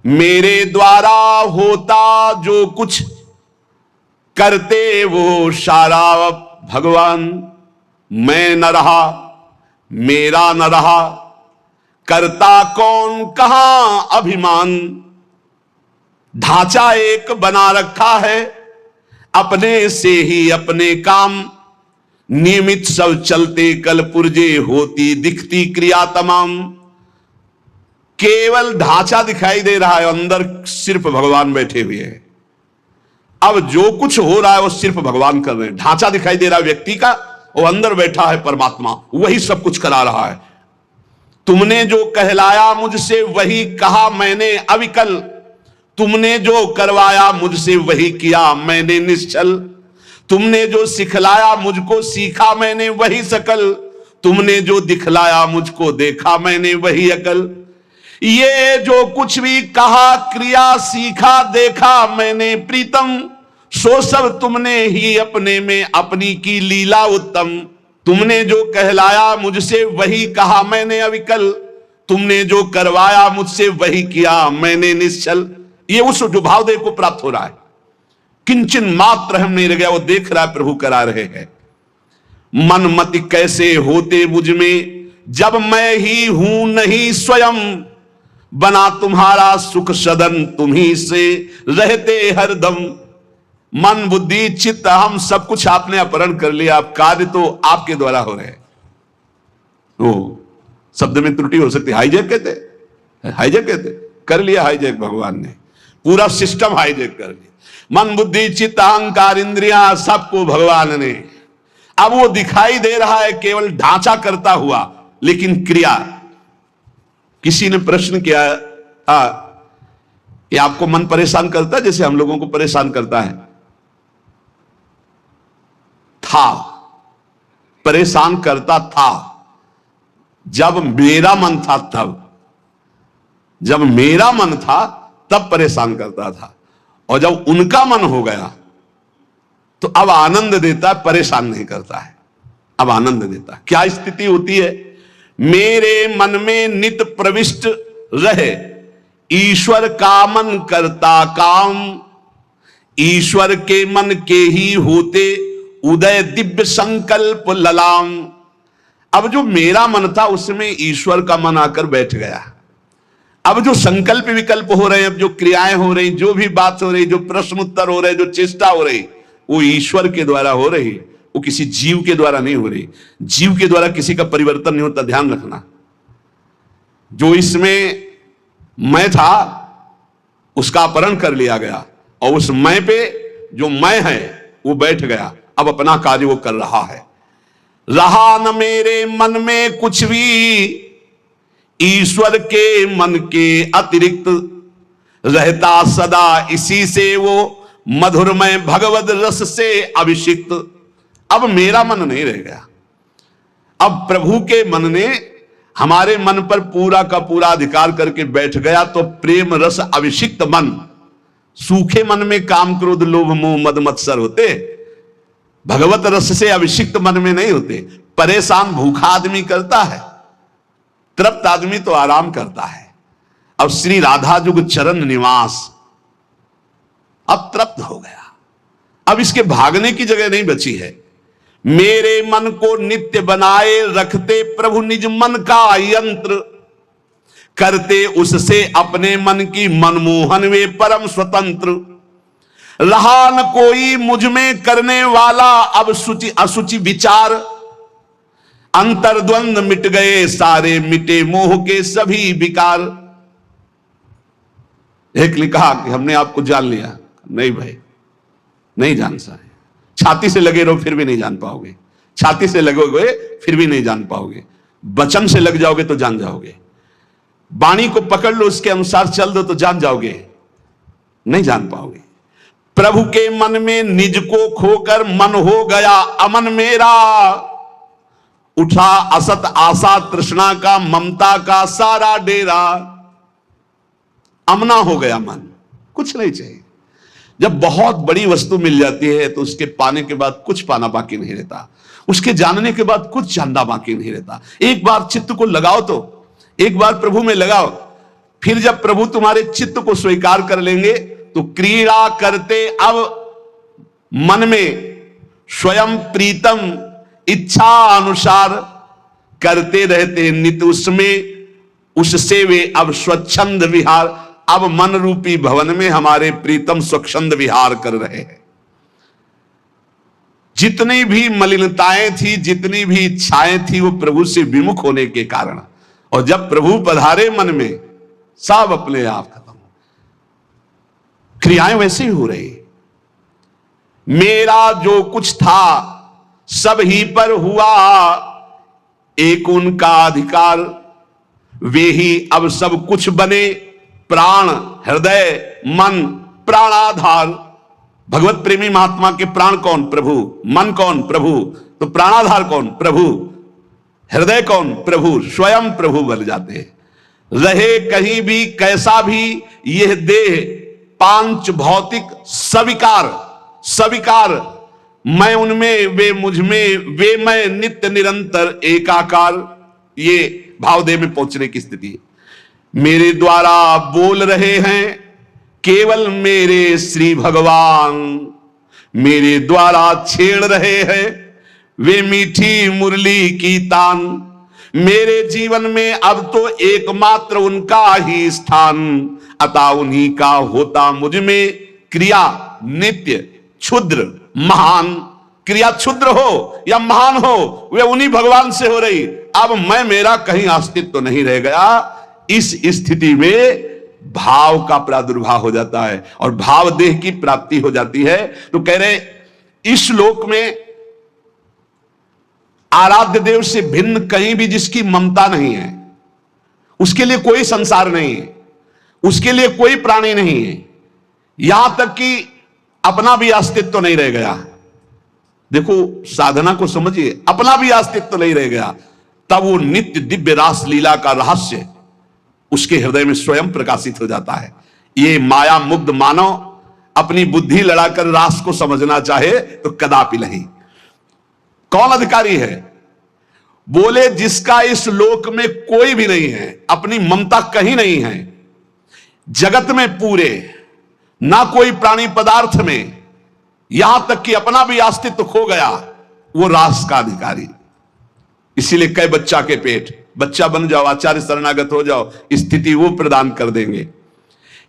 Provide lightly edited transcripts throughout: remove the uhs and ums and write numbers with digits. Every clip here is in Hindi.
मेरे द्वारा होता जो कुछ करते वो सारा भगवान। मैं न रहा, मेरा न रहा, करता कौन कहां अभिमान। ढांचा एक बना रखा है, अपने से ही अपने काम। नियमित सब चलते कल पुर्जे, होती दिखती क्रिया तमाम। केवल ढांचा दिखाई दे रहा है, अंदर सिर्फ भगवान बैठे हुए हैं। अब जो कुछ हो रहा है वो सिर्फ भगवान कर रहे हैं। ढांचा दिखाई दे रहा है व्यक्ति का, वो अंदर बैठा है परमात्मा, वही सब कुछ करा रहा है। तुमने जो कहलाया मुझसे वही कहा मैंने अविकल। तुमने जो करवाया मुझसे वही किया मैंने निश्चल। तुमने जो सिखलाया मुझको सीखा मैंने वही सकल। तुमने जो दिखलाया मुझको देखा मैंने वही अकल। ये जो कुछ भी कहा क्रिया सीखा देखा मैंने प्रीतम। सो सब तुमने ही अपने में अपनी की लीला उत्तम। तुमने जो कहलाया मुझसे वही कहा मैंने अविकल। तुमने जो करवाया मुझसे वही किया मैंने निश्चल। ये उस जो भावदेव को प्राप्त हो रहा है, किंचन मात्र हम नहीं रह गया, वो देख रहा है प्रभु करा रहे हैं। मन मत कैसे होते मुझ में, जब मैं ही हूं नहीं स्वयं। बना तुम्हारा सुख सदन, तुम्ही से रहते हरदम। मन बुद्धि चित्त हम सब कुछ आपने अपहरण कर लिया, आप कार्य तो आपके द्वारा हो रहे। वो शब्द में त्रुटि हो सकती, हाईजैक कहते, हाईजैक कहते, कर लिया हाईजैक भगवान ने, पूरा सिस्टम हाईजैक कर लिया। मन बुद्धि चित्त अहंकार इंद्रियां सबको भगवान ने। अब वो दिखाई दे रहा है केवल ढांचा करता हुआ, लेकिन क्रिया। किसी ने प्रश्न किया, ये आपको मन परेशान करता है जैसे हम लोगों को परेशान करता है? था, परेशान करता था जब मेरा मन था तब। जब मेरा मन था तब परेशान करता था, और जब उनका मन हो गया तो अब आनंद देता है, परेशान नहीं करता है, अब आनंद देता है। क्या स्थिति होती है? मेरे मन में नित प्रविष्ट रहे, ईश्वर का मन करता काम। ईश्वर के मन के ही होते उदय दिव्य संकल्प ललाम। अब जो मेरा मन था उसमें ईश्वर का मन आकर बैठ गया। अब जो संकल्प विकल्प हो रहे हैं, अब जो क्रियाएं हो रही, जो भी बात हो रही, जो प्रश्न उत्तर हो रहे, जो चेष्टा हो रही, वो ईश्वर के द्वारा हो रही, वो किसी जीव के द्वारा नहीं हो रही। जीव के द्वारा किसी का परिवर्तन नहीं होता, ध्यान रखना। जो इसमें मैं था उसका अपहरण कर लिया गया, और उस मैं पे जो मैं है वो बैठ गया, अब अपना कार्य वो कर रहा है। रहा न मेरे मन में कुछ भी, ईश्वर के मन के अतिरिक्त। रहता सदा इसी से वो, मधुरमय भगवद रस से अभिषिक्त। अब मेरा मन नहीं रह गया, अब प्रभु के मन ने हमारे मन पर पूरा का पूरा अधिकार करके बैठ गया। तो प्रेम रस अभिषिक्त मन, सूखे मन में काम क्रोध लोभ मोह मद मत्सर होते, भगवत रस से अभिषिक्त मन में नहीं होते। परेशान भूखा आदमी करता है, तृप्त आदमी तो आराम करता है। अब श्री राधा जुग चरण निवास, अब तृप्त हो गया, अब इसके भागने की जगह नहीं बची है। मेरे मन को नित्य बनाए रखते प्रभु निज मन का यंत्र। करते उससे अपने मन की मनमोहन वे परम स्वतंत्र। रहा न कोई मुझ में करने वाला अब शुचि असुचि विचार। अंतर्द्वंद मिट गए सारे, मिटे मोह के सभी विकार। एक लिखा कि हमने आपको जान लिया, नहीं भाई नहीं जान सा। छाती से लगे रहो फिर भी नहीं जान पाओगे, छाती से लगोगे फिर भी नहीं जान पाओगे, वचन से लग जाओगे तो जान जाओगे, वाणी को पकड़ लो उसके अनुसार चल दो तो जान जाओगे, नहीं जान पाओगे। प्रभु के मन में निज को खोकर मन हो गया अमन मेरा। उठा असत आशा तृष्णा का ममता का सारा डेरा। अमना हो गया मन, कुछ नहीं चाहिए। जब बहुत बड़ी वस्तु मिल जाती है तो उसके पाने के बाद कुछ पाना बाकी नहीं रहता, उसके जानने के बाद कुछ जानना बाकी नहीं रहता। एक बार चित्त को लगाओ तो, एक बार प्रभु में लगाओ फिर जब प्रभु तुम्हारे चित्त को स्वीकार कर लेंगे तो क्रीड़ा करते अब मन में स्वयं प्रीतम इच्छा अनुसार करते रहते नित्य उसमें, उससे वे अब स्वच्छंद विहार, अब मन रूपी भवन में हमारे प्रीतम स्वच्छंद विहार कर रहे हैं। जितनी भी मलिनताएं थी, जितनी भी इच्छाएं थी, वो प्रभु से विमुख होने के कारण, और जब प्रभु पधारे मन में सब अपने आप खत्म, क्रियाएं वैसे ही हो रही। मेरा जो कुछ था सब ही पर हुआ, एक उनका अधिकार, वे ही अब सब कुछ बने, प्राण हृदय मन प्राणाधार। भगवत प्रेमी महात्मा के प्राण कौन? प्रभु। मन कौन? प्रभु। तो प्राणाधार कौन? प्रभु। हृदय कौन? प्रभु। स्वयं प्रभु बन जाते हैं। रहे कहीं भी कैसा भी यह देह पांच भौतिक सविकार, सविकार, मैं उनमें वे मुझ में, वे मैं नित्य निरंतर एकाकार, ये भावदेह में पहुंचने की स्थिति है। मेरे द्वारा बोल रहे हैं केवल मेरे श्री भगवान, मेरे द्वारा छेड़ रहे हैं वे मीठी मुरली की तान। मेरे जीवन में अब तो एकमात्र उनका ही स्थान, अतः उन्हीं का होता मुझ में क्रिया नित्य क्षुद्र महान। क्रिया क्षुद्र हो या महान हो, वे उन्हीं भगवान से हो रही। अब मैं मेरा कहीं अस्तित्व तो नहीं रह गया। इस स्थिति में भाव का प्रादुर्भाव हो जाता है और भाव देह की प्राप्ति हो जाती है। तो कह रहे इस लोक में आराध्य देव से भिन्न कहीं भी जिसकी ममता नहीं है, उसके लिए कोई संसार नहीं है, उसके लिए कोई प्राणी नहीं है, यहां तक कि अपना भी अस्तित्व तो नहीं रह गया। देखो साधना को समझिए, अपना भी अस्तित्व तो नहीं रह गया, तब वो नित्य दिव्य रास लीला का रहस्य उसके हृदय में स्वयं प्रकाशित हो जाता है। ये माया मुग्ध मानव अपनी बुद्धि लड़ाकर रास को समझना चाहे तो कदापि नहीं। कौन अधिकारी है? बोले जिसका इस लोक में कोई भी नहीं है, अपनी ममता कहीं नहीं है, जगत में पूरे ना कोई प्राणी पदार्थ में, यहां तक कि अपना भी अस्तित्व खो गया, वो रास का अधिकारी। इसीलिए कई बच्चा के पेट, बच्चा बन जाओ, आचार्य शरणागत हो जाओ, स्थिति वो प्रदान कर देंगे।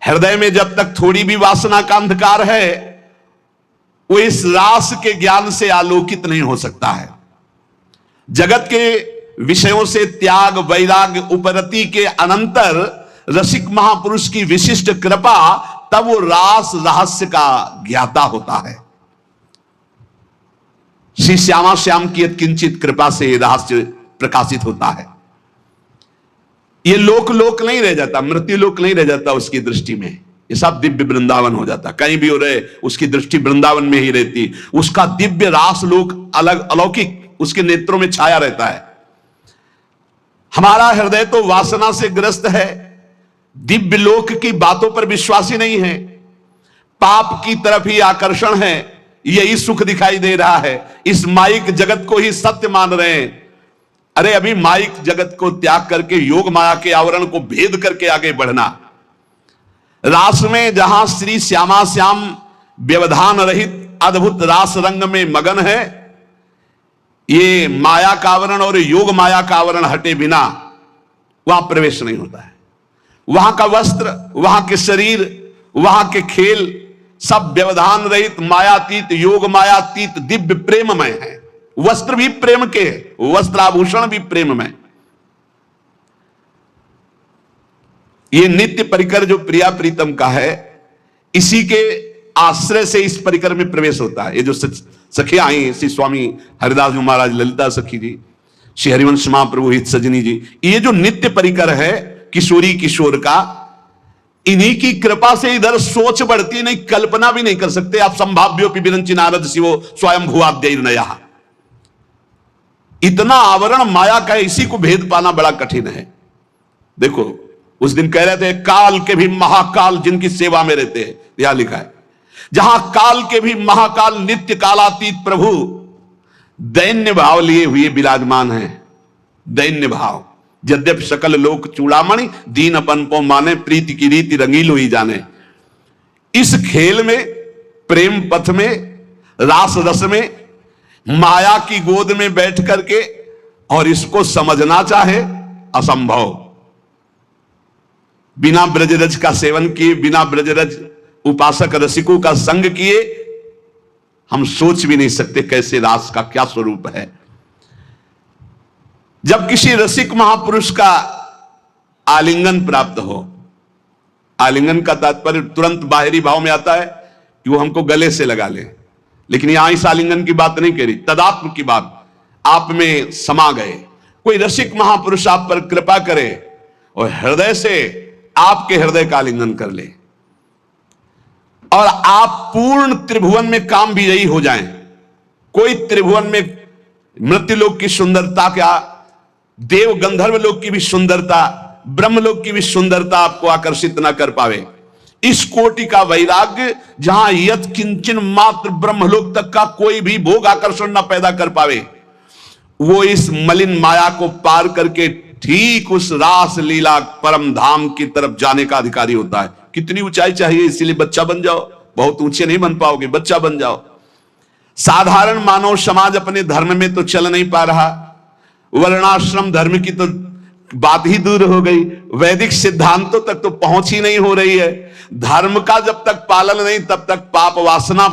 हृदय में जब तक थोड़ी भी वासना का अंधकार है, वो इस रास के ज्ञान से आलोकित नहीं हो सकता है। जगत के विषयों से त्याग वैराग्य उपरति के अनंतर रसिक महापुरुष की विशिष्ट कृपा, तब वो रास रहस्य का ज्ञाता होता है। श्री श्यामा श्याम की किंचित कृपा से रहस्य प्रकाशित होता है। ये लोक लोक नहीं रह जाता, मृत्यु लोक नहीं रह जाता उसकी दृष्टि में, ये सब दिव्य वृंदावन हो जाता। कहीं भी हो रहे उसकी दृष्टि वृंदावन में ही रहती, उसका दिव्य रास लोक अलग अलौकिक उसके नेत्रों में छाया रहता है। हमारा हृदय तो वासना से ग्रस्त है, दिव्य लोक की बातों पर विश्वास ही नहीं है, पाप की तरफ ही आकर्षण है, यही सुख दिखाई दे रहा है। इस माइक जगत को ही सत्य मान रहे हैं। अरे अभी माइक जगत को त्याग करके योग माया के आवरण को भेद करके आगे बढ़ना। रास में जहां श्री श्यामा श्याम व्यवधान रहित अद्भुत रास रंग में मगन है, ये माया का आवरण और योग माया का आवरण हटे बिना वहां प्रवेश नहीं होता है। वहां का वस्त्र, वहां के शरीर, वहां के खेल सब व्यवधान रहित मायातीत योग मायातीत दिव्य प्रेममय है। वस्त्र भी प्रेम के, वस्त्राभूषण भी प्रेममय। ये नित्य परिकर जो प्रिया प्रीतम का है, इसी के आश्रय से इस परिकर में प्रवेश होता है। ये जो सखियां आई, श्री स्वामी हरिदास जी महाराज, ललिता सखी जी, श्री हरिवंश महाप्रभु हित सजनी जी, ये जो नित्य परिकर है किशोरी किशोर का, इन्हीं की कृपा से इधर सोच बढ़ती नहीं, कल्पना भी नहीं कर सकते आप। संभाव्योपि विरंचि नारद शिवो स्वयं भुवाद्यैर्नया। इतना आवरण माया का है, इसी को भेद पाना बड़ा कठिन है। देखो उस दिन कह रहे थे काल के भी महाकाल जिनकी सेवा में रहते हैं, यहां लिखा है जहां काल के भी महाकाल नित्य कालातीत प्रभु दैन्य भाव लिए हुए विराजमान हैं। दैन्य भाव, यद्यपि सकल लोक चूड़ामणि, दीन अपन को माने, प्रीति की रीति रंगीलो ही जाने। इस खेल में, प्रेम पथ में, रास रस में, माया की गोद में बैठ करके और इसको समझना चाहे, असंभव। बिना ब्रजरज का सेवन किए, बिना ब्रजरज उपासक रसिकों का संग किए हम सोच भी नहीं सकते कैसे रास का क्या स्वरूप है। जब किसी रसिक महापुरुष का आलिंगन प्राप्त हो, आलिंगन का तात्पर्य तुरंत बाहरी भाव में आता है कि वो हमको गले से लगा ले, लेकिन यहां इस आलिंगन की बात नहीं करी, तदात्म की बात, आप में समा गए। कोई रसिक महापुरुष आप पर कृपा करे और हृदय से आपके हृदय का आलिंगन कर ले और आप पूर्ण त्रिभुवन में काम विजयी हो जाएं। कोई त्रिभुवन में मृत्युलोक की सुंदरता, क्या देव गंधर्व लोक की भी सुंदरता, ब्रह्मलोक की भी सुंदरता आपको आकर्षित ना कर पावे। इस कोटि का वैराग्य जहां यत किंचन मात्र ब्रह्मलोक तक का कोई भी भोग आकर्षण ना पैदा कर पावे, वो इस मलिन माया को पार करके ठीक उस रास लीला परम धाम की तरफ जाने का अधिकारी होता है। कितनी ऊंचाई चाहिए, इसीलिए बच्चा बन जाओ। बहुत ऊंचे नहीं बन पाओगे, बच्चा बन जाओ। साधारण मानव समाज अपने धर्म में तो चल नहीं पा रहा, वर्णाश्रम धर्म की तो बात ही दूर हो गई, वैदिक सिद्धांतों तक तो पहुंच ही नहीं हो रही है। धर्म का जब तक पालन नहीं तब तक पाप वासना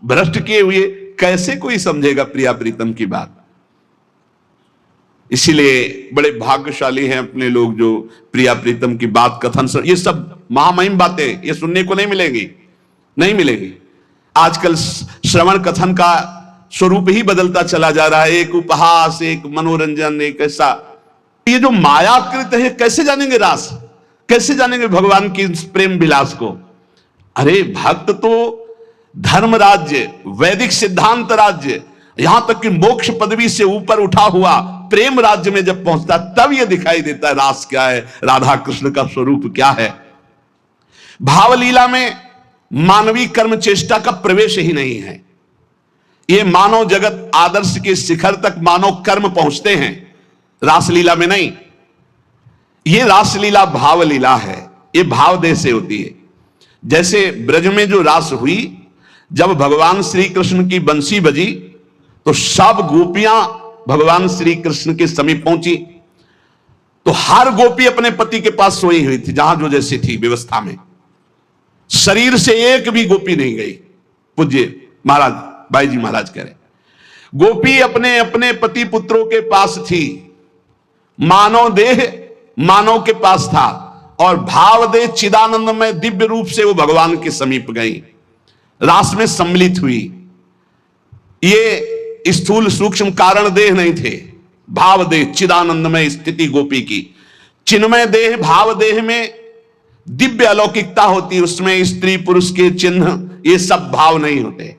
भ्रष्ट किए हुए कैसे कोई समझेगा प्रिया प्रीतम की बात। इसीलिए बड़े भाग्यशाली हैं अपने लोग जो प्रिया प्रीतम की बात कथन ये सब महामहिम बातें ये सुनने को नहीं मिलेंगी, नहीं मिलेगी। आजकल श्रवण कथन का स्वरूप ही बदलता चला जा रहा है, एक उपहास, एक मनोरंजन, एक ऐसा। ये जो मायाकृत है, कैसे जानेंगे रास, कैसे जानेंगे भगवान की प्रेम विलास को। अरे भक्त तो धर्म राज्य, वैदिक सिद्धांत राज्य, यहां तक कि मोक्ष पदवी से ऊपर उठा हुआ प्रेम राज्य में जब पहुंचता तब यह दिखाई देता है रास क्या है, राधा कृष्ण का स्वरूप क्या है। भावलीला में मानवीय कर्म चेष्टा का प्रवेश ही नहीं है। यह मानव जगत आदर्श के शिखर तक मानव कर्म पहुंचते हैं, रासलीला में नहीं। यह रासलीला भावलीला है, यह भावदेह से होती है। जैसे ब्रज में जो रास हुई, जब भगवान श्री कृष्ण की बंसी बजी तो सब गोपियां भगवान श्री कृष्ण के समीप पहुंची, तो हर गोपी अपने पति के पास सोई हुई थी, जहां जो जैसी थी व्यवस्था में। शरीर से एक भी गोपी नहीं गई। पूज्य महाराज भाई जी महाराज कह रहे, गोपी अपने अपने पति पुत्रों के पास थी, मानव देह मानव के पास था और भाव देह चिदानंद में दिव्य रूप से वो भगवान के समीप गई, रास में सम्मिलित हुई। ये स्थूल सूक्ष्म कारण देह नहीं थे, भाव देह चिदानंद में स्थिति गोपी की। चिन्मय देह भाव देह में दिव्य अलौकिकता होती, उसमें स्त्री पुरुष के चिन्ह ये सब भाव नहीं होते।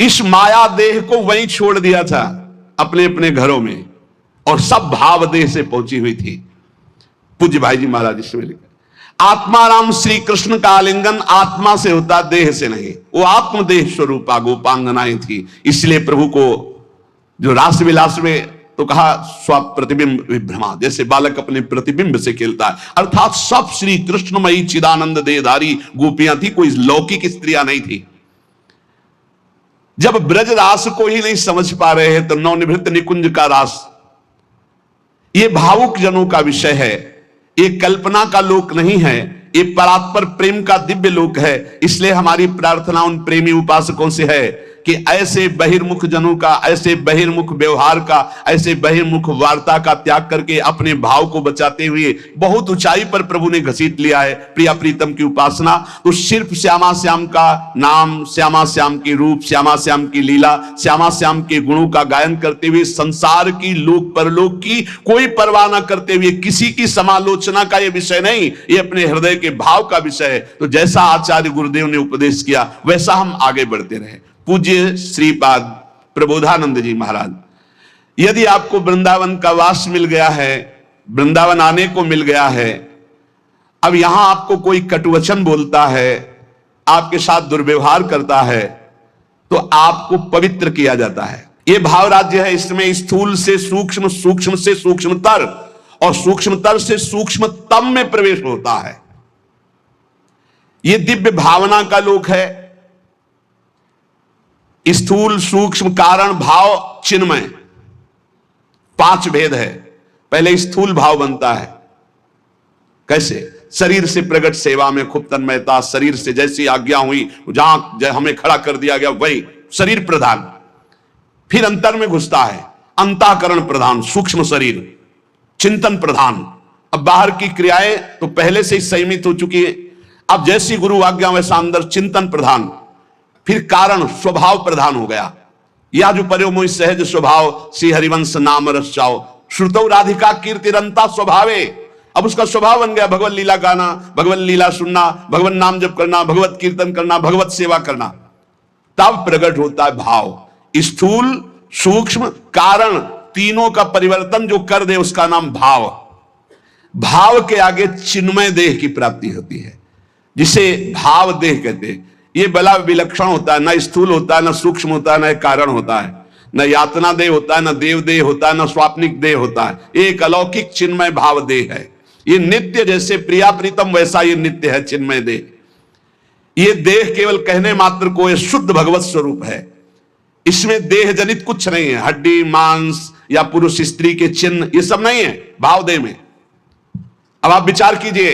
इस माया देह को वहीं छोड़ दिया था अपने अपने घरों में और सब भाव देह से पहुंची हुई थी। पूज्य भाई जी महाराज इसमें लिखा, आत्माराम श्री कृष्ण का आलिंगन आत्मा से होता, देह से नहीं। वो आत्मदेह स्वरूपा गोपांगनाएं थी। इसलिए प्रभु को जो रास विलास में तो कहा स्वप्रतिबिंब विभ्रमा, जैसे बालक अपने प्रतिबिंब से खेलता है, अर्थात सब श्री कृष्णमयी चिदानंद देहधारी गोपियां थी, कोई लौकिक स्त्रियां नहीं थी। जब ब्रज रास को ही नहीं समझ पा रहे हैं तो नवनिभृत निकुंज का रास ये भावुक जनों का विषय है, ये कल्पना का लोक नहीं है, ये परात्पर प्रेम का दिव्य लोक है। इसलिए हमारी प्रार्थना उन प्रेमी उपासकों से है कि ऐसे बहिर्मुख जनों का, ऐसे बहिर्मुख व्यवहार का, ऐसे बहिर्मुख वार्ता का त्याग करके अपने भाव को बचाते हुए बहुत ऊंचाई पर प्रभु ने घसीट लिया है प्रिया प्रीतम की उपासना। तो सिर्फ श्यामा श्याम का नाम, श्यामा श्याम की रूप, श्यामा श्याम की लीला, श्यामा श्याम के गुणों का गायन करते हुए संसार की, लोक परलोक की कोई परवाह न करते हुए, किसी की समालोचना का यह विषय नहीं, ये अपने हृदय के भाव का विषय है। तो जैसा आचार्य गुरुदेव ने उपदेश किया वैसा हम आगे बढ़ते रहे। पूज्य श्रीपाद प्रबोधानंद जी महाराज, यदि आपको वृंदावन का वास मिल गया है, वृंदावन आने को मिल गया है, अब यहां आपको कोई कटुवचन बोलता है, आपके साथ दुर्व्यवहार करता है, तो आपको पवित्र किया जाता है। यह भाव राज्य है, इसमें स्थूल से सूक्ष्म, सूक्ष्म से सूक्ष्मतर और सूक्ष्मतर से सूक्ष्मतम में प्रवेश होता है। यह दिव्य भावना का लोक है। स्थूल, सूक्ष्म, कारण, भाव, चिन्मय, 5 भेद है। पहले स्थूल भाव बनता है। कैसे? शरीर से प्रकट सेवा में खूब तन्मयता, शरीर से जैसी आज्ञा हुई जहां हमें खड़ा कर दिया गया वही शरीर प्रधान। फिर अंतर में घुसता है, अंतःकरण प्रधान, सूक्ष्म शरीर, चिंतन प्रधान। अब बाहर की क्रियाएं तो पहले से ही संयमित हो चुकी है। अब जैसी गुरु आज्ञा वैसा अंदर चिंतन प्रधान। फिर कारण स्वभाव प्रधान हो गया। या जो पर्यो मोहि सहज स्वभाव, श्री हरिवंश नाम रस चाओ, श्रुतौ राधिका कीर्तिरंता स्वभावे। अब उसका स्वभाव बन गया भगवत लीला गाना, भगवत लीला सुनना, भगवत नाम जप करना, भगवत कीर्तन करना, भगवत सेवा करना। तब प्रकट होता है भाव। स्थूल, सूक्ष्म, कारण, तीनों का परिवर्तन जो कर दे उसका नाम भाव। भाव के आगे चिन्मय देह की प्राप्ति होती है, जिसे भाव देह कहते हैं। ये बड़ा विलक्षण होता है। न स्थूल होता है, न सूक्ष्म होता है, न कारण होता है, न यातना देह होता है, न देव देह होता है, न स्वाप्निक देह होता है। एक अलौकिक चिन्मय भाव देह है। ये नित्य, जैसे प्रिया प्रीतम वैसा ये नित्य है चिन्मय देह। ये देह केवल कहने मात्र को ये शुद्ध भगवत स्वरूप है। इसमें देह जनित कुछ नहीं है, हड्डी मांस या पुरुष स्त्री के चिन्ह ये सब नहीं है भाव देह में। अब आप विचार कीजिए,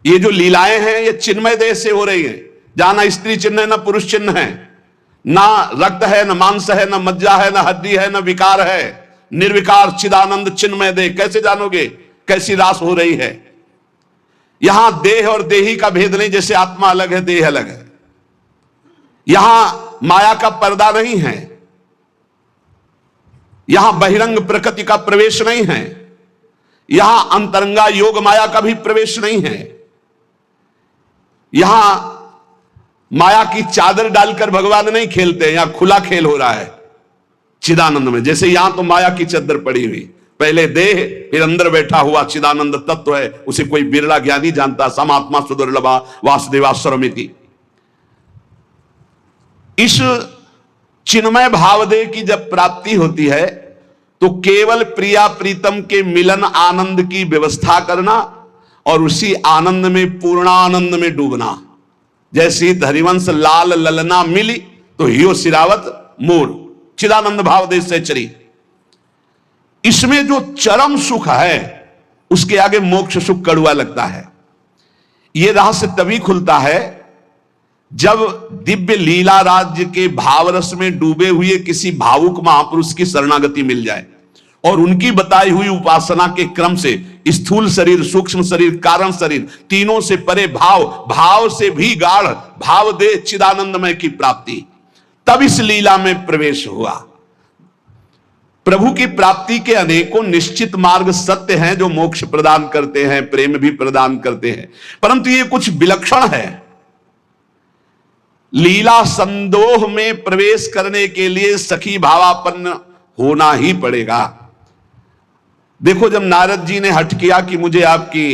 ये जो लीलाएं हैं ये चिन्मय देह से हो रही है, जहां ना स्त्री चिन्ह है, ना पुरुष चिन्ह है, ना रक्त है, ना मांस है, ना मज्जा है, ना हड्डी है, ना विकार है। निर्विकार चिदानंद चिन्मय देह। कैसे जानोगे कैसी रास हो रही है? यहां देह और देही का भेद नहीं, जैसे आत्मा अलग है देह अलग है। यहां माया का पर्दा नहीं है, यहां बहिरंग प्रकृति का प्रवेश नहीं है, यहां अंतरंगा योग माया का भी प्रवेश नहीं है। यहां माया की चादर डालकर भगवान नहीं खेलते, यहां खुला खेल हो रहा है चिदानंद में। जैसे यहां तो माया की चादर पड़ी हुई, पहले देह फिर अंदर बैठा हुआ चिदानंद तत्व है, उसे कोई बिरला ज्ञानी जानता। समात्मा सुदुर्लभा वासुदेवास्वरमिति। इस चिन्मय भावदेह की जब प्राप्ति होती है तो केवल प्रिया प्रीतम के मिलन आनंद की व्यवस्था करना और उसी आनंद में पूर्णानंद में डूबना। जैसे हरिवंश लाल ललना मिली तो हियो सिरावत मोर, चिदानंद भाव देश से चरी। इसमें जो चरम सुख है उसके आगे मोक्ष सुख कड़वा लगता है। यह रहस्य तभी खुलता है जब दिव्य लीला राज्य के भावरस में डूबे हुए किसी भावुक महापुरुष की शरणागति मिल जाए और उनकी बताई हुई उपासना के क्रम से स्थूल शरीर, सूक्ष्म शरीर, कारण शरीर, तीनों से परे भाव, भाव से भी गाढ़ भाव दे चिदानंदमय की प्राप्ति, तब इस लीला में प्रवेश हुआ। प्रभु की प्राप्ति के अनेकों निश्चित मार्ग सत्य हैं जो मोक्ष प्रदान करते हैं, प्रेम भी प्रदान करते हैं, परंतु ये कुछ विलक्षण है। लीला संदोह में प्रवेश करने के लिए सखी भावापन्न होना ही पड़ेगा। देखो, जब नारद जी ने हट किया कि मुझे आपकी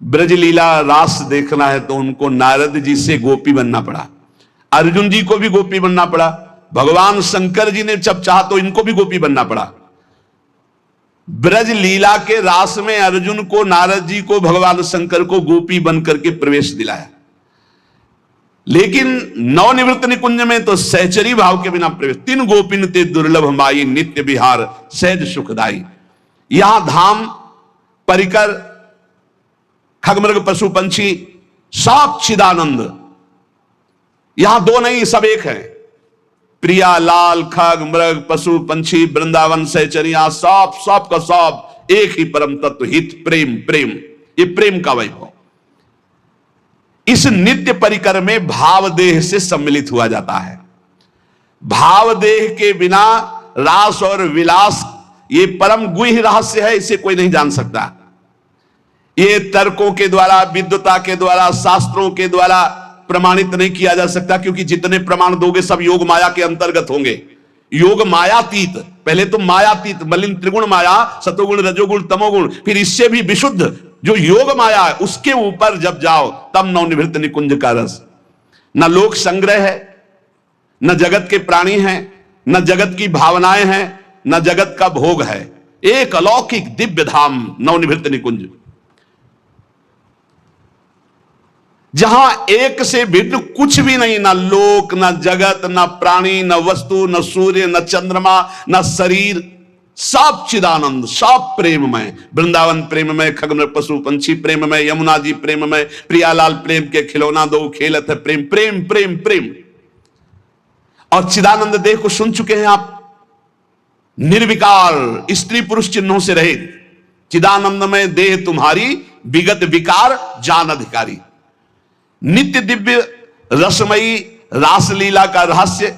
ब्रज लीला रास देखना है, तो उनको नारद जी से गोपी बनना पड़ा। अर्जुन जी को भी गोपी बनना पड़ा। भगवान शंकर जी ने जब चाहा तो इनको भी गोपी बनना पड़ा। ब्रज लीला के रास में अर्जुन को, नारद जी को, भगवान शंकर को गोपी बन करके प्रवेश दिलाया। लेकिन नवनिवृत्त निकुंज में तो सहचरी भाव के बिना प्रवेश। 3 गोपिन ते दुर्लभ माई, नित्य विहार सहज सुखदाई। यहां धाम, परिकर, खगमृग पशु पंछी, सब चिदानंद। यहां 2 नहीं, सब एक है। प्रिया, लाल, खग, मृग, पशु पंछी, वृंदावन, सहचरिया, सब का सब एक ही परम तत्व, हित, प्रेम। प्रेम, ये प्रेम का वैभव। इस नित्य परिकर में भाव देह से सम्मिलित हुआ जाता है। भाव देह के बिना रास और विलास ये परम गुह्य रहस्य है, इसे कोई नहीं जान सकता। ये तर्कों के द्वारा, विद्वता के द्वारा, शास्त्रों के द्वारा प्रमाणित नहीं किया जा सकता, क्योंकि जितने प्रमाण दोगे सब योग माया के अंतर्गत होंगे। योग मायातीत, पहले तो मायातीत मलिन त्रिगुण माया, सतोगुण, रजोगुण, तमोगुण, फिर इससे भी विशुद्ध जो योग माया है उसके ऊपर जब जाओ तब नवनिवृत्त निकुंज का रस। न लोक संग्रह है, न जगत के प्राणी हैं, न जगत की भावनाएं हैं, न जगत का भोग है। एक अलौकिक दिव्य धाम नवनिभृत निकुंज, जहां एक से भिन्न कुछ भी नहीं, ना लोक, ना जगत, ना प्राणी, ना वस्तु, न सूर्य, न चंद्रमा, न शरीर, सब चिदानंद, सब प्रेममय। वृंदावन प्रेममय, खगन पशु पंछी प्रेममय, यमुना जी प्रेममय, प्रियालाल प्रेम के खिलौना दो खेलत है प्रेम, प्रेम प्रेम प्रेम। और चिदानंद देह को सुन चुके हैं आप, निर्विकार, स्त्री पुरुष चिन्हों से रहित, चिदानंदमय देह तुम्हारी, विगत विकार जान अधिकारी। नित्य दिव्य रसमयी रासलीला का रहस्य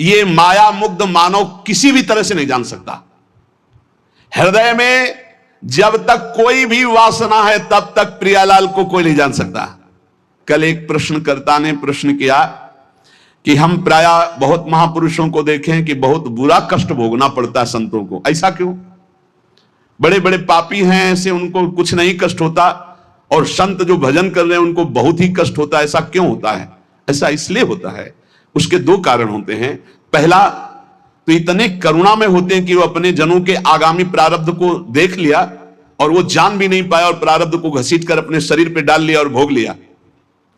ये माया मुग्ध मानव किसी भी तरह से नहीं जान सकता। हृदय में जब तक कोई भी वासना है तब तक प्रियालाल को कोई नहीं जान सकता। कल एक प्रश्नकर्ता ने प्रश्न किया कि हम प्राय बहुत महापुरुषों को देखें कि बहुत बुरा कष्ट भोगना पड़ता है संतों को, ऐसा क्यों? बड़े बड़े पापी हैं ऐसे, उनको कुछ नहीं कष्ट होता, और संत जो भजन कर रहे हैं उनको बहुत ही कष्ट होता है, ऐसा क्यों होता है? ऐसा इसलिए होता है, उसके दो कारण होते हैं। पहला तो इतने करुणा में होते हैं कि वो अपने जनों के आगामी प्रारब्ध को देख लिया और वो जान भी नहीं पाया और प्रारब्ध को घसीट कर अपने शरीर पे डाल लिया और भोग लिया।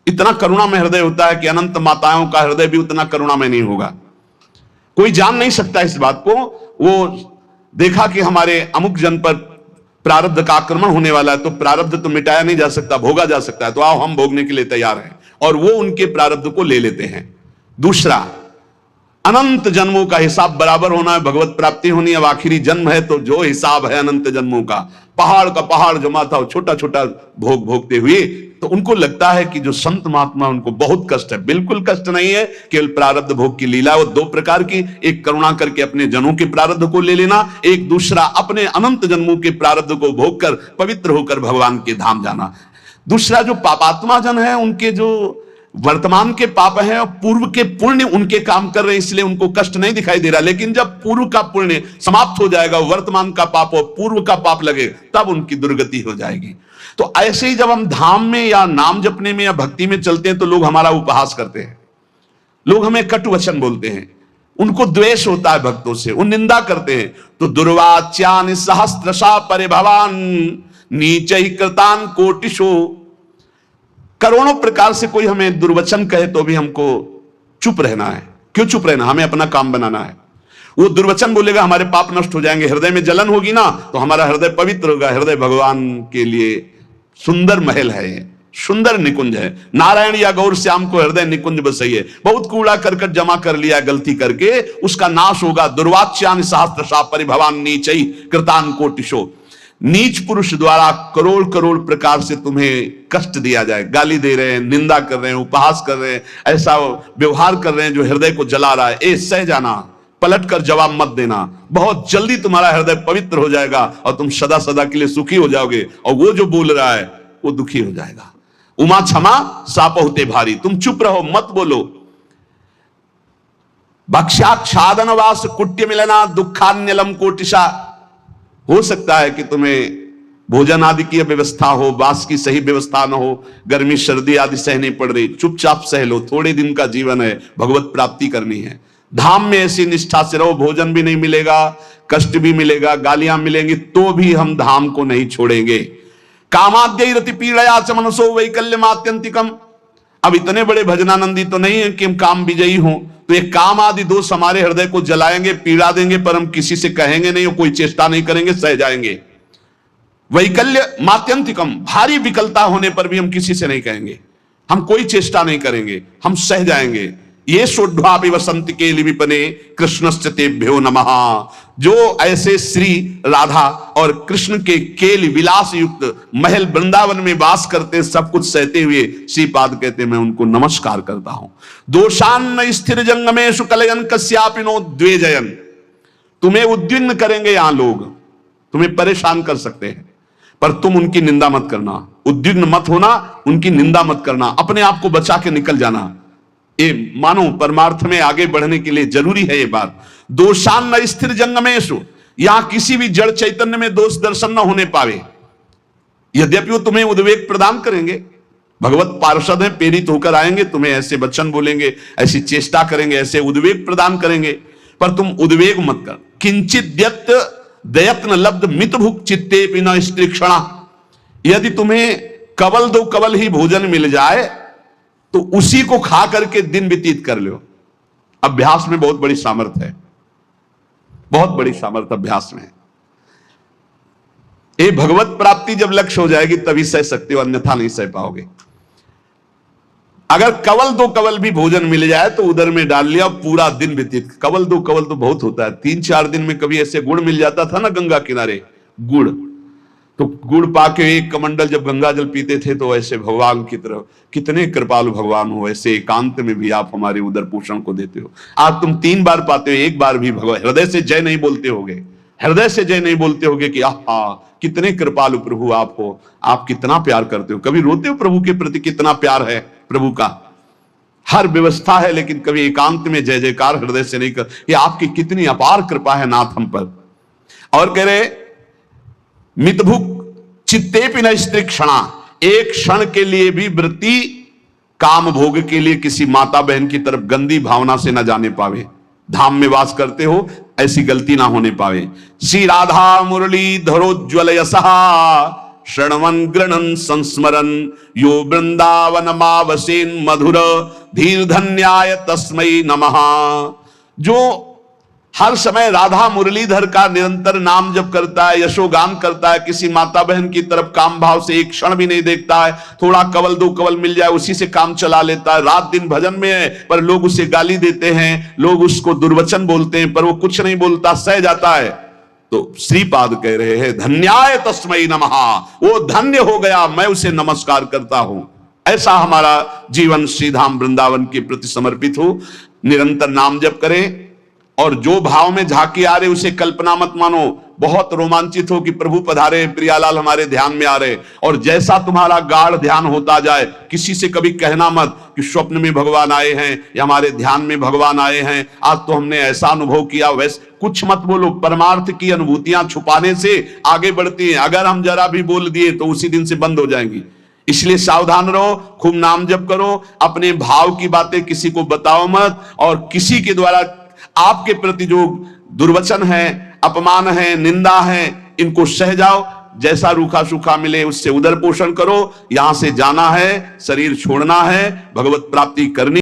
इतना करुणा में हृदय होता है कि अनंत माताओं का हृदय भी उतना करुणा में नहीं होगा। कोई जान नहीं सकता इस बात को। वो देखा कि हमारे अमुक जन पर प्रारब्ध का आक्रमण होने वाला है, तो प्रारब्ध तो मिटाया नहीं जा सकता, भोगा जा सकता है, तो आओ हम भोगने के लिए तैयार हैं, और वो उनके प्रारब्ध को ले लेते हैं। दूसरा, अनंत जन्मों का हिसाब बराबर होना है, भगवत प्राप्ति होनी है। अब आखिरी जन्म है तो जो हिसाब है अनंत जन्मों का, पहाड़ का पहाड़ जमा था, छोटा छोटा भोग भोगते हुए, तो उनको लगता है कि जो संत महात्मा उनको बहुत कष्ट है। बिल्कुल कष्ट नहीं है, केवल प्रारब्ध भोग की लीला। वो दो प्रकार की, एक करुणा करके अपने जनों के प्रारब्ध को ले लेना, एक दूसरा अपने अनंत जन्मों के प्रारब्ध को भोग कर पवित्र होकर भगवान के धाम जाना। दूसरा, जो पापात्मा जन है उनके जो वर्तमान के पाप हैं और पूर्व के पुण्य उनके काम कर रहे हैं, इसलिए उनको कष्ट नहीं दिखाई दे रहा। लेकिन जब पूर्व का पुण्य समाप्त हो जाएगा, वर्तमान का पाप और पूर्व का पाप लगे, तब उनकी दुर्गति हो जाएगी। तो ऐसे ही जब हम धाम में या नाम जपने में या भक्ति में चलते हैं तो लोग हमारा उपहास करते हैं, लोग हमें कटु वचन बोलते हैं, उनको द्वेष होता है भक्तों से, वो निंदा करते हैं। तो दुर्वाच्यान सहस्त्रशा परिभवान नीचै कृतान कोटिशो, करोड़ों प्रकार से कोई हमें दुर्वचन कहे तो भी हमको चुप रहना है। क्यों चुप रहना? हमें अपना काम बनाना है। वो दुर्वचन बोलेगा, हमारे पाप नष्ट हो जाएंगे, हृदय में जलन होगी ना तो हमारा हृदय पवित्र होगा। हृदय भगवान के लिए सुंदर महल है, सुंदर निकुंज है। नारायण या गौर श्याम को हृदय निकुंज बसइए। बहुत कूड़ा करकट जमा कर लिया गलती करके, उसका नाश होगा। दुर्वाच्यान सहस्त्रशा परिभवान नीचै कृतान कोटिशो, नीच पुरुष द्वारा करोड़ करोड़ प्रकार से तुम्हें कष्ट दिया जाए, गाली दे रहे हैं, निंदा कर रहे हैं, उपहास कर रहे हैं, ऐसा व्यवहार कर रहे हैं जो हृदय को जला रहा है, सह जाना, पलट कर जवाब मत देना। बहुत जल्दी तुम्हारा हृदय पवित्र हो जाएगा और तुम सदा सदा के लिए सुखी हो जाओगे, और वो जो बोल रहा है वो दुखी हो जाएगा। उमा क्षमा सापहुते भारी, तुम चुप रहो, मत बोलो। भक्ष्याच्छादनवास कुट्य मिलना दुखान्यलम कोटिशा, हो सकता है कि तुम्हें भोजन आदि की व्यवस्था हो, वास की सही व्यवस्था न हो, गर्मी सर्दी आदि सहनी पड़ रही, चुपचाप सह लो, थोड़े दिन का जीवन है, भगवत प्राप्ति करनी है। धाम में ऐसी निष्ठा से रहो, भोजन भी नहीं मिलेगा, कष्ट भी मिलेगा, गालियां मिलेंगी, तो भी हम धाम को नहीं छोड़ेंगे। कामाद्य रति पीड़या च मनसो वैकल्यमात्यंतिकम, अब इतने बड़े भजनानंदी तो नहीं है कि हम काम विजयी हों, तो ये काम आदि दोष हमारे हृदय को जलाएंगे, पीड़ा देंगे, पर हम किसी से कहेंगे नहीं, कोई चेष्टा नहीं करेंगे, सह जाएंगे। वैकल्य मात्यंतिकम, भारी विकलता होने पर भी हम किसी से नहीं कहेंगे, हम कोई चेष्टा नहीं करेंगे, हम सह जाएंगे। ये सोढ़्वापि वसंत के विपने कृष्णस्य तेभ्यो नमः, जो ऐसे श्री राधा और कृष्ण के केल विलास युक्त महल वृंदावन में वास करते, सब कुछ सहते हुए श्रीपाद कहते मैं उनको नमस्कार करता हूं। दोषान्न स्थिर जंगमेषु कलयन कस्यापिनो द्वेजयन, तुम्हें उद्विग्न करेंगे यहां लोग, तुम्हें परेशान कर सकते हैं, पर तुम उनकी निंदा मत करना, उद्विग्न मत होना, उनकी निंदा मत करना, अपने आप को बचा के निकल जाना। ये मानो परमार्थ में आगे बढ़ने के लिए जरूरी है ये बात। दोषान न स्थिर जंगमेशु, यहां किसी भी जड़ चैतन्य में दोष दर्शन न होने पावे। यद्यपि वो तुम्हें उद्वेग प्रदान करेंगे, भगवत पार्षद हैं, प्रेरित होकर आएंगे, तुम्हें ऐसे वचन बोलेंगे, ऐसी चेष्टा करेंगे, ऐसे उद्वेग प्रदान करेंगे, पर तुम उद्वेग मत कर। किंचित दयत्न लब्ध मितभुक चित्ते पिन स्त्रीक्षणा। यदि तुम्हें कवल दो कवल ही भोजन मिल जाए तो उसी को खा करके दिन व्यतीत कर लो। अभ्यास में बहुत बड़ी सामर्थ्य है, बहुत बड़ी सामर्थ्य अभ्यास में है। ये भगवत प्राप्ति जब लक्ष्य हो जाएगी तभी सह सकते हो, अन्यथा नहीं सह पाओगे। अगर कवल दो कवल भी भोजन मिल जाए तो उधर में डाल लिया, पूरा दिन व्यतीत। कवल दो कवल तो बहुत होता है, 3-4 दिन में कभी ऐसे गुड़ मिल जाता था ना गंगा किनारे, गुड़, तो गुड़ पाके एक कमंडल जब गंगा जल पीते थे तो ऐसे भगवान की तरफ, कितने कृपालु भगवान हो, ऐसे एकांत में भी आप हमारे उदर पोषण को देते हो। आज तुम 3 बार पाते हो, एक बार भी भगवान हृदय से जय नहीं बोलते होगे, हृदय से जय नहीं बोलते होगे कि आहा कितने कृपालु प्रभु आप हो, आप कितना प्यार करते हो। कभी रोते हो प्रभु के प्रति, कितना प्यार है प्रभु का। हर व्यवस्था है लेकिन कभी एकांत में जय जयकार हृदय से नहीं कर, ये आपकी कितनी अपार कृपा है नाथ हम पर। और कह रहे मितभुक चित्ते पिन स्त्री क्षणा, एक क्षण के लिए भी वृत्ति काम भोग के लिए किसी माता बहन की तरफ गंदी भावना से न जाने पावे। धाम में वास करते हो, ऐसी गलती ना होने पावे। श्री राधा मुरली धरोज्वल यशहा श्रणवन गृणन संस्मरन यो वृंदावन मावसेन मधुर धीर धन्याय तस्मै नमः। जो हर समय राधा मुरलीधर का निरंतर नाम जप करता है, यशोगान करता है, किसी माता बहन की तरफ काम भाव से एक क्षण भी नहीं देखता है, थोड़ा कवल दो कवल मिल जाए उसी से काम चला लेता है, रात दिन भजन में है पर लोग उसे गाली देते हैं, लोग उसको दुर्वचन बोलते हैं पर वो कुछ नहीं बोलता, सह जाता है। तो श्रीपाद कह रहे हैं धन्याय तस्मै नमः, वो धन्य हो गया, मैं उसे नमस्कार करता हूं। ऐसा हमारा जीवन श्रीधाम वृंदावन के प्रति समर्पित हो, निरंतर नाम जप करें। और जो भाव में झांकी आ रहे उसे कल्पना मत मानो, बहुत रोमांचित हो कि प्रभु पधारे, प्रियालाल हमारे ध्यान में आ रहे। और जैसा तुम्हारा गाढ़ ध्यान होता जाए, किसी से कभी कहना मत कि स्वप्न में भगवान आए हैं या हमारे ध्यान में भगवान आए हैं, आज तो हमने ऐसा अनुभव किया, वैसे कुछ मत बोलो। परमार्थ की अनुभूतियां छुपाने से आगे बढ़ती हैं, अगर हम जरा भी बोल दिए तो उसी दिन से बंद हो जाएंगी। इसलिए सावधान रहो, खूब नाम जप करो, अपने भाव की बातें किसी को बताओ मत, और किसी के द्वारा आपके प्रति जो दुर्वचन है, अपमान है, निंदा है, इनको सह जाओ। जैसा रूखा सूखा मिले उससे उदर पोषण करो। यहां से जाना है, शरीर छोड़ना है, भगवत प्राप्ति करनी